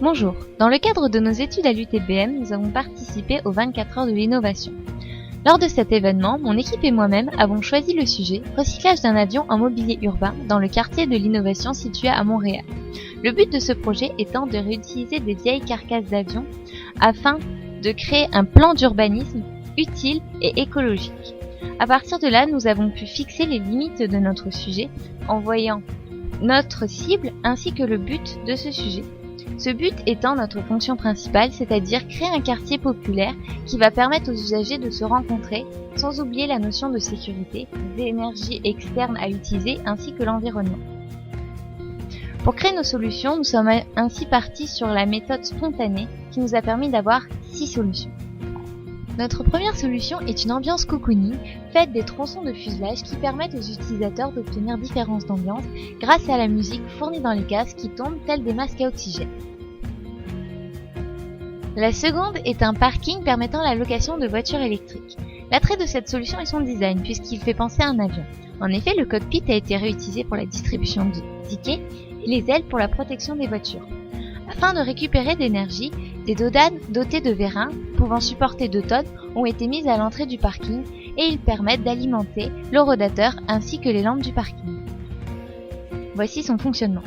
Bonjour, dans le cadre de nos études à l'UTBM, nous avons participé aux 24 heures de l'innovation. Lors de cet événement, mon équipe et moi-même avons choisi le sujet « Recyclage d'un avion en mobilier urbain dans le quartier de l'innovation situé à Montréal ». Le but de ce projet étant de réutiliser des vieilles carcasses d'avions afin de créer un plan d'urbanisme utile et écologique. À partir de là, nous avons pu fixer les limites de notre sujet en voyant notre cible ainsi que le but de ce sujet. Ce but étant notre fonction principale, c'est-à-dire créer un quartier populaire qui va permettre aux usagers de se rencontrer, sans oublier la notion de sécurité, d'énergie externe à utiliser ainsi que l'environnement. Pour créer nos solutions, nous sommes ainsi partis sur la méthode spontanée qui nous a permis d'avoir 6 solutions. Notre première solution est une ambiance cocooning faite des tronçons de fuselage qui permettent aux utilisateurs d'obtenir différences d'ambiance grâce à la musique fournie dans les casques qui tombent tels des masques à oxygène. La seconde est un parking permettant la location de voitures électriques. L'attrait de cette solution est son design puisqu'il fait penser à un avion. En effet, le cockpit a été réutilisé pour la distribution de tickets et les ailes pour la protection des voitures. Afin de récupérer de l'énergie, des dodanes dotés de vérins, pouvant supporter 2 tonnes, ont été mises à l'entrée du parking et ils permettent d'alimenter le rodateur ainsi que les lampes du parking. Voici son fonctionnement.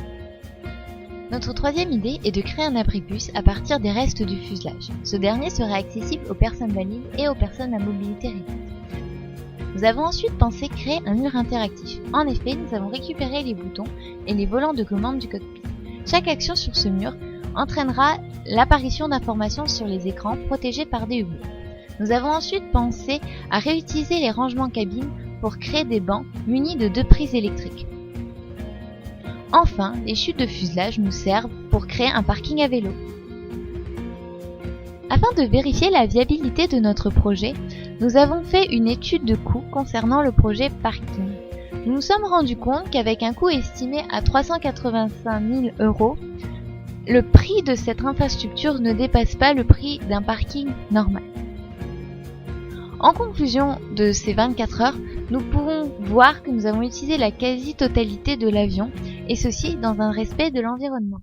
Notre troisième idée est de créer un abribus à partir des restes du fuselage. Ce dernier sera accessible aux personnes valides et aux personnes à mobilité réduite. Nous avons ensuite pensé créer un mur interactif. En effet, nous avons récupéré les boutons et les volants de commande du cockpit. Chaque action sur ce mur entraînera l'apparition d'informations sur les écrans protégés par des hublots. Nous avons ensuite pensé à réutiliser les rangements cabines pour créer des bancs munis de 2 prises électriques. Enfin, les chutes de fuselage nous servent pour créer un parking à vélo. Afin de vérifier la viabilité de notre projet, nous avons fait une étude de coût concernant le projet parking. Nous nous sommes rendus compte qu'avec un coût estimé à 385 000 €, le prix de cette infrastructure ne dépasse pas le prix d'un parking normal. En conclusion de ces 24 heures, nous pouvons voir que nous avons utilisé la quasi-totalité de l'avion, et ceci dans un respect de l'environnement.